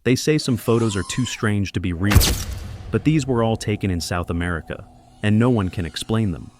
They say some photos are too strange to be real, but these were all taken in South America, and no one can explain them.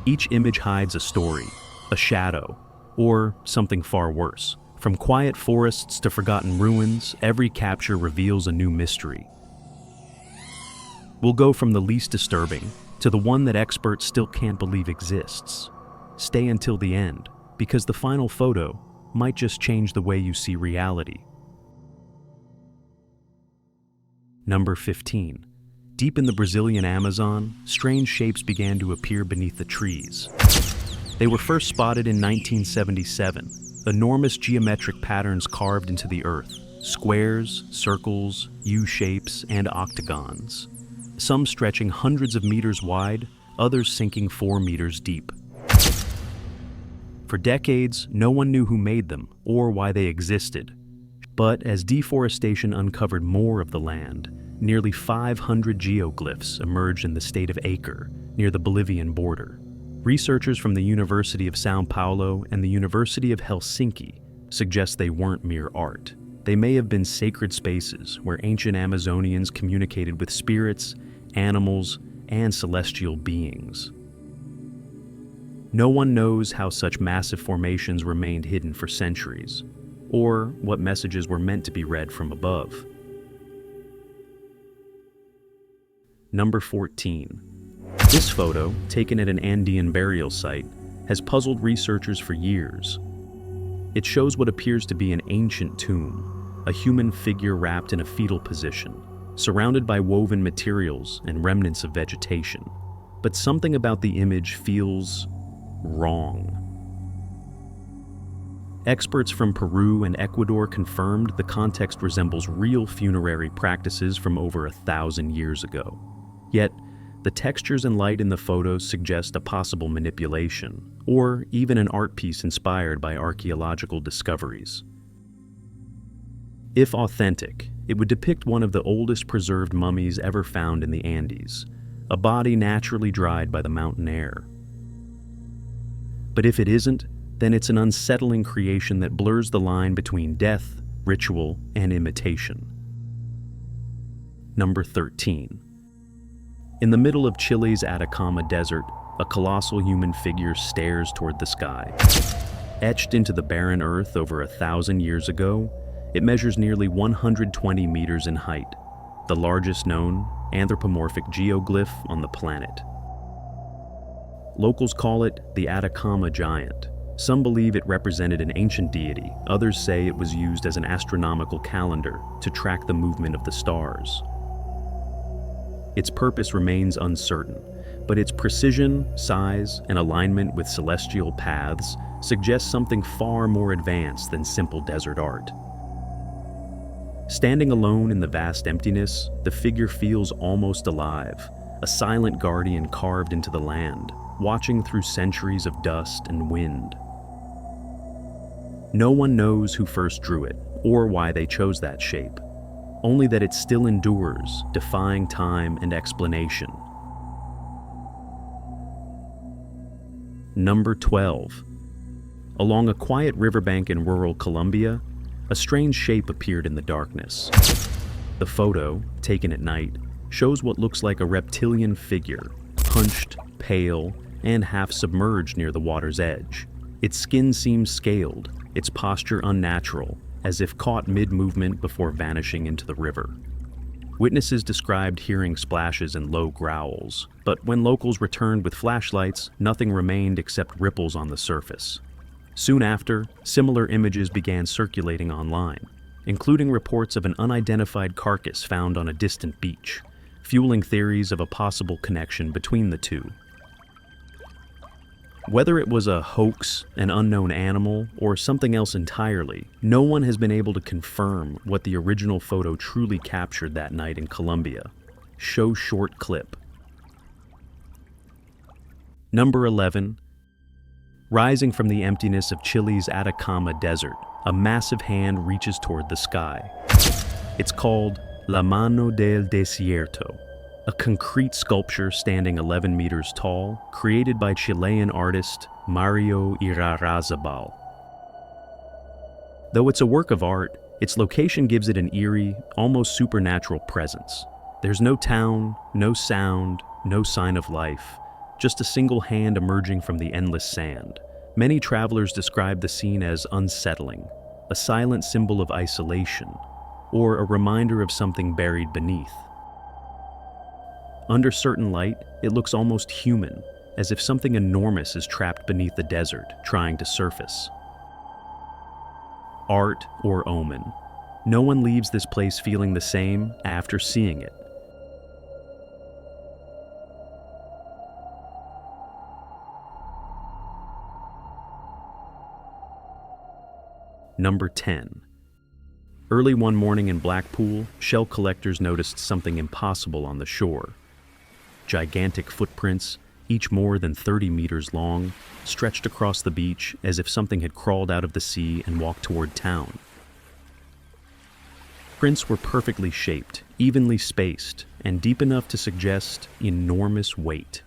Each image hides a story, a shadow, or something far worse. From quiet forests to forgotten ruins, every capture reveals a new mystery. We'll go from the least disturbing to the one that experts still can't believe exists. Stay until the end, because the final photo might just change the way you see reality. Number 15. Deep in the Brazilian Amazon, strange shapes began to appear beneath the trees. They were first spotted in 1977, enormous geometric patterns carved into the earth, squares, circles, U-shapes, and octagons. Some stretching hundreds of meters wide, others sinking 4 meters deep. For decades, no one knew who made them or why they existed. But as deforestation uncovered more of the land, nearly 500 geoglyphs emerged in the state of Acre, near the Bolivian border. Researchers from the University of São Paulo and the University of Helsinki suggest they weren't mere art. They may have been sacred spaces where ancient Amazonians communicated with spirits, animals, and celestial beings. No one knows how such massive formations remained hidden for centuries, or what messages were meant to be read from above. Number 14. This photo, taken at an Andean burial site, has puzzled researchers for years. It shows what appears to be an ancient tomb, a human figure wrapped in a fetal position, surrounded by woven materials and remnants of vegetation. But something about the image feels wrong. Experts from Peru and Ecuador confirmed the context resembles real funerary practices from over 1,000 years ago. Yet, the textures and light in the photos suggest a possible manipulation, or even an art piece inspired by archaeological discoveries. If authentic, it would depict one of the oldest preserved mummies ever found in the Andes, a body naturally dried by the mountain air. But if it isn't, then it's an unsettling creation that blurs the line between death, ritual, and imitation. Number 13. In the middle of Chile's Atacama Desert, a colossal human figure stares toward the sky. Etched into the barren earth over 1,000 years ago, it measures nearly 120 meters in height, the largest known anthropomorphic geoglyph on the planet. Locals call it the Atacama Giant. Some believe it represented an ancient deity, others say it was used as an astronomical calendar to track the movement of the stars. Its purpose remains uncertain, but its precision, size, and alignment with celestial paths suggests something far more advanced than simple desert art. Standing alone in the vast emptiness, the figure feels almost alive, a silent guardian carved into the land, watching through centuries of dust and wind. No one knows who first drew it, or why they chose that shape, only that it still endures, defying time and explanation. Number 12. Along a quiet riverbank in rural Colombia, a strange shape appeared in the darkness. The photo, taken at night, shows what looks like a reptilian figure, hunched, pale, and half submerged near the water's edge. Its skin seems scaled, its posture unnatural, as if caught mid-movement before vanishing into the river. Witnesses described hearing splashes and low growls, but when locals returned with flashlights, nothing remained except ripples on the surface. Soon after, similar images began circulating online, including reports of an unidentified carcass found on a distant beach, fueling theories of a possible connection between the two. Whether it was a hoax, an unknown animal, or something else entirely, no one has been able to confirm what the original photo truly captured that night in Colombia. Show short clip. Number 11. Rising from the emptiness of Chile's Atacama Desert, a massive hand reaches toward the sky. It's called La Mano del Desierto, a concrete sculpture standing 11 meters tall, created by Chilean artist Mario Irarrázaval. Though it's a work of art, Its location gives it an eerie, almost supernatural presence. There's no town, no sound, no sign of life, just a single hand emerging from the endless sand. Many travelers describe the scene as unsettling, a silent symbol of isolation, or a reminder of something buried beneath. Under certain light, it looks almost human, as if something enormous is trapped beneath the desert, trying to surface. Art or omen. No one leaves this place feeling the same after seeing it. Number 10. Early one morning in Blackpool, shell collectors noticed something impossible on the shore. Gigantic footprints, each more than 30 meters long, stretched across the beach as if something had crawled out of the sea and walked toward town. Prints were perfectly shaped, evenly spaced, and deep enough to suggest enormous weight.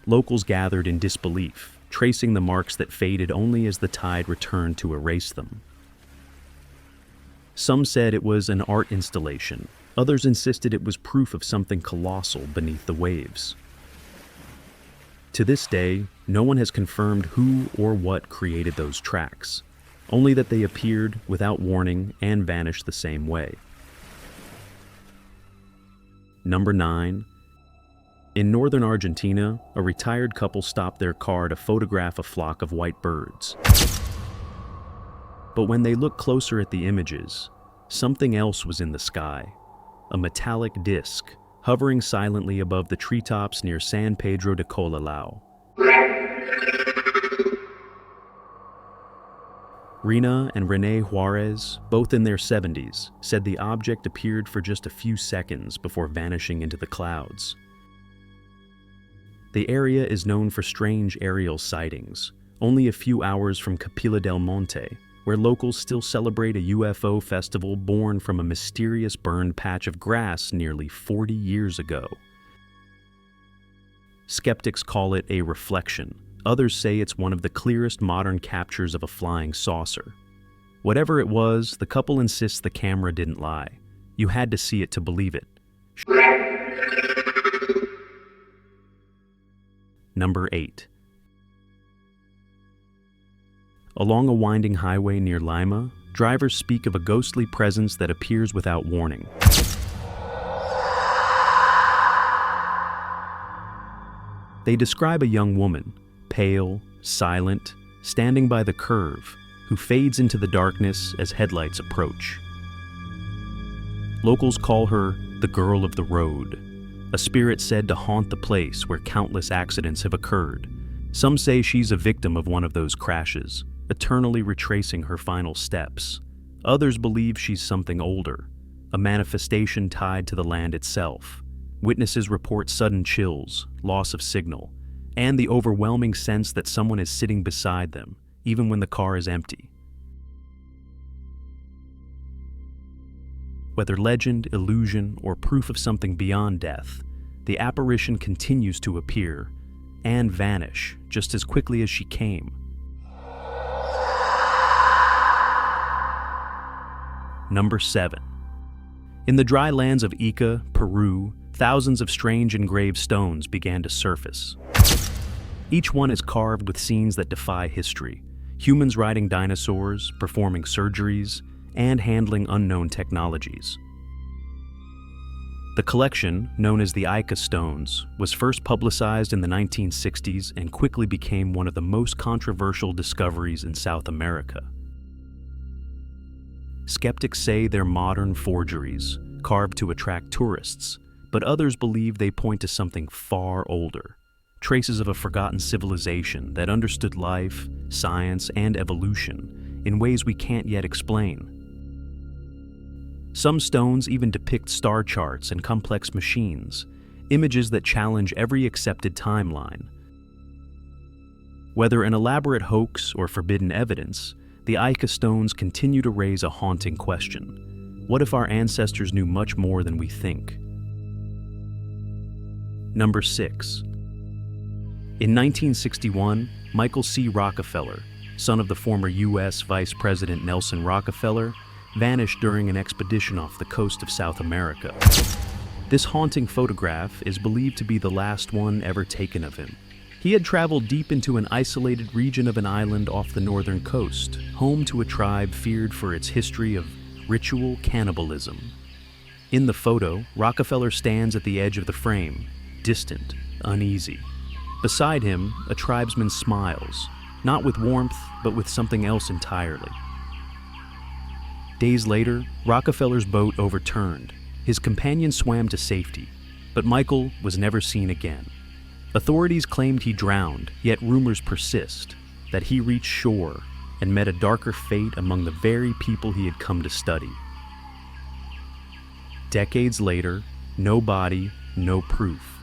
Locals gathered in disbelief, tracing the marks that faded only as the tide returned to erase them. Some said it was an art installation. Others insisted it was proof of something colossal beneath the waves. To this day, no one has confirmed who or what created those tracks, only that they appeared without warning and vanished the same way. Number 9. In northern Argentina, a retired couple stopped their car to photograph a flock of white birds. But when they looked closer at the images, something else was in the sky. A metallic disc, hovering silently above the treetops near San Pedro de Cololau. Rina and Rene Juarez, both in their 70s, said the object appeared for just a few seconds before vanishing into the clouds. The area is known for strange aerial sightings, only a few hours from Capilla del Monte, where locals still celebrate a UFO festival born from a mysterious burned patch of grass nearly 40 years ago. Skeptics call it a reflection. Others say it's one of the clearest modern captures of a flying saucer. Whatever it was, the couple insists the camera didn't lie. You had to see it to believe it. Number 8. Along a winding highway near Lima, drivers speak of a ghostly presence that appears without warning. They describe a young woman, pale, silent, standing by the curve, who fades into the darkness as headlights approach. Locals call her the Girl of the Road, a spirit said to haunt the place where countless accidents have occurred. Some say she's a victim of one of those crashes, eternally retracing her final steps. Others believe she's something older, a manifestation tied to the land itself. Witnesses report sudden chills, loss of signal, and the overwhelming sense that someone is sitting beside them, even when the car is empty. Whether legend, illusion, or proof of something beyond death, the apparition continues to appear and vanish just as quickly as she came. Number 7. In the dry lands of Ica, Peru, thousands of strange engraved stones began to surface. Each one is carved with scenes that defy history: humans riding dinosaurs, performing surgeries, and handling unknown technologies. The collection, known as the Ica Stones, was first publicized in the 1960s and quickly became one of the most controversial discoveries in South America. Skeptics say they're modern forgeries, carved to attract tourists, but others believe they point to something far older, traces of a forgotten civilization that understood life, science, and evolution in ways we can't yet explain. Some stones even depict star charts and complex machines, images that challenge every accepted timeline. Whether an elaborate hoax or forbidden evidence, the Ica Stones continue to raise a haunting question. What if our ancestors knew much more than we think? Number 6. In 1961, Michael C. Rockefeller, son of the former U.S. Vice President Nelson Rockefeller, vanished during an expedition off the coast of South America. This haunting photograph is believed to be the last one ever taken of him. He had traveled deep into an isolated region of an island off the northern coast, home to a tribe feared for its history of ritual cannibalism. In the photo, Rockefeller stands at the edge of the frame, distant, uneasy. Beside him, a tribesman smiles, not with warmth, but with something else entirely. Days later, Rockefeller's boat overturned. His companion swam to safety, but Michael was never seen again. Authorities claimed he drowned, yet rumors persist that he reached shore and met a darker fate among the very people he had come to study. Decades later, no body, no proof.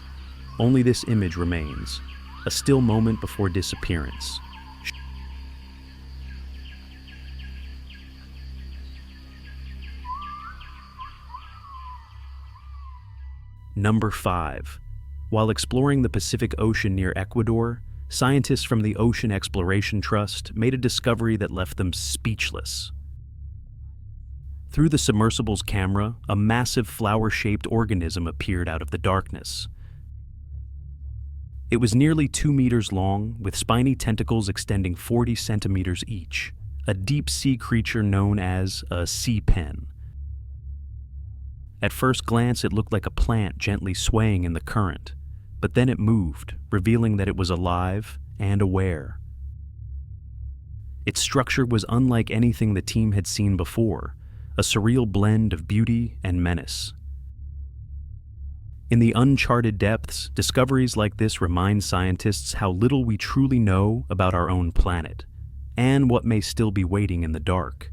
Only this image remains, a still moment before disappearance. Number 5. While exploring the Pacific Ocean near Ecuador, scientists from the Ocean Exploration Trust made a discovery that left them speechless. Through the submersible's camera, a massive flower-shaped organism appeared out of the darkness. It was nearly 2 meters long, with spiny tentacles extending 40 centimeters each, a deep-sea creature known as a sea pen. At first glance, it looked like a plant gently swaying in the current, but then it moved, revealing that it was alive and aware. Its structure was unlike anything the team had seen before, a surreal blend of beauty and menace. In the uncharted depths, discoveries like this remind scientists how little we truly know about our own planet, and what may still be waiting in the dark.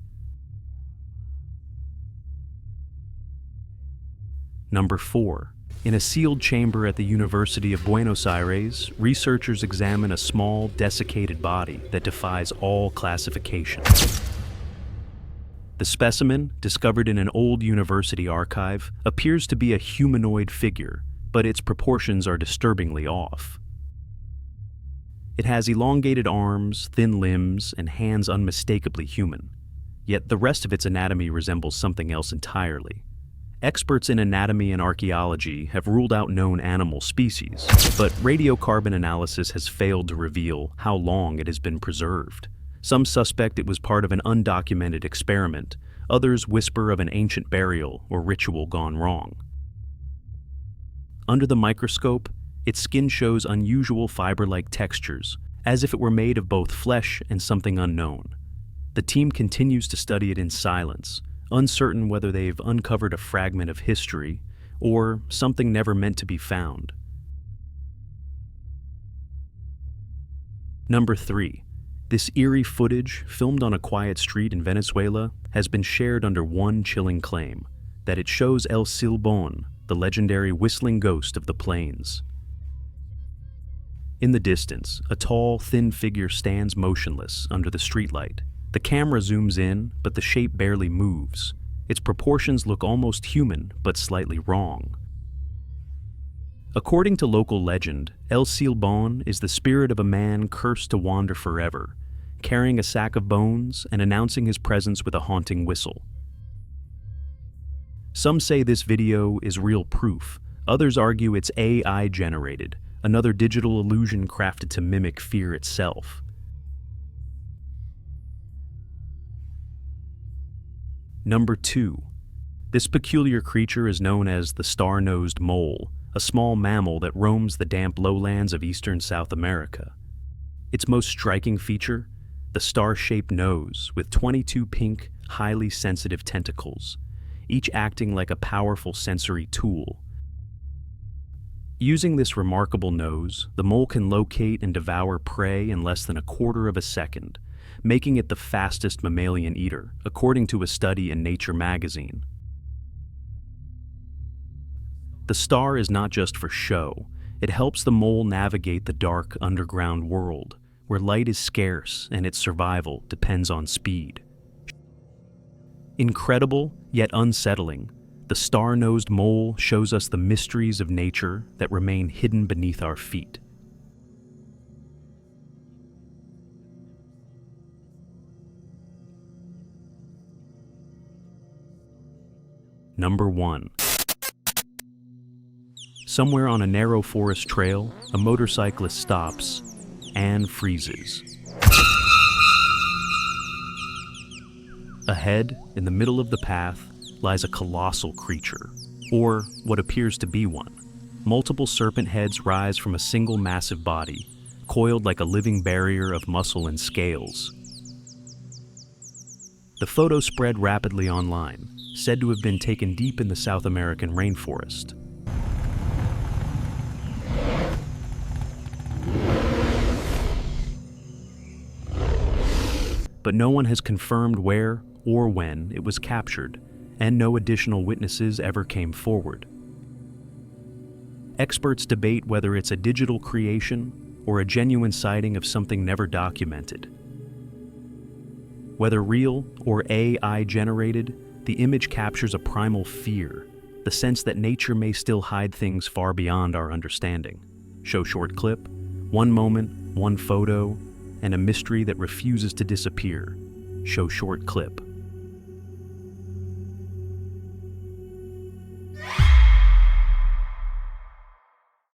Number 4. In a sealed chamber at the University of Buenos Aires, researchers examine a small, desiccated body that defies all classification. The specimen, discovered in an old university archive, appears to be a humanoid figure, but its proportions are disturbingly off. It has elongated arms, thin limbs, and hands unmistakably human. Yet the rest of its anatomy resembles something else entirely. Experts in anatomy and archaeology have ruled out known animal species, but radiocarbon analysis has failed to reveal how long it has been preserved. Some suspect it was part of an undocumented experiment. Others whisper of an ancient burial or ritual gone wrong. Under the microscope, its skin shows unusual fiber-like textures, as if it were made of both flesh and something unknown. The team continues to study it in silence, uncertain whether they've uncovered a fragment of history or something never meant to be found. Number 3. This eerie footage, filmed on a quiet street in Venezuela, has been shared under one chilling claim, that it shows El Silbón, the legendary whistling ghost of the plains. In the distance, a tall, thin figure stands motionless under the streetlight. The camera zooms in, but the shape barely moves. Its proportions look almost human, but slightly wrong. According to local legend, El Silbón is the spirit of a man cursed to wander forever, carrying a sack of bones and announcing his presence with a haunting whistle. Some say this video is real proof. Others argue it's AI-generated, another digital illusion crafted to mimic fear itself. Number 2. This peculiar creature is known as the star-nosed mole, a small mammal that roams the damp lowlands of eastern South America. Its most striking feature? The star-shaped nose, with 22 pink, highly sensitive tentacles, each acting like a powerful sensory tool. Using this remarkable nose, the mole can locate and devour prey in less than a quarter of a second, making it the fastest mammalian eater, according to a study in Nature magazine. The star is not just for show. It helps the mole navigate the dark underground world, where light is scarce and its survival depends on speed. Incredible, yet unsettling, the star-nosed mole shows us the mysteries of nature that remain hidden beneath our feet. Number 1. Somewhere on a narrow forest trail, a motorcyclist stops and freezes. Ahead, in the middle of the path, lies a colossal creature, or what appears to be one. Multiple serpent heads rise from a single massive body, coiled like a living barrier of muscle and scales. The photo spread rapidly online, said to have been taken deep in the South American rainforest. But no one has confirmed where or when it was captured, and no additional witnesses ever came forward. Experts debate whether it's a digital creation or a genuine sighting of something never documented. Whether real or AI generated, the image captures a primal fear, the sense that nature may still hide things far beyond our understanding. Show short clip, one moment, one photo, and a mystery that refuses to disappear. Show short clip.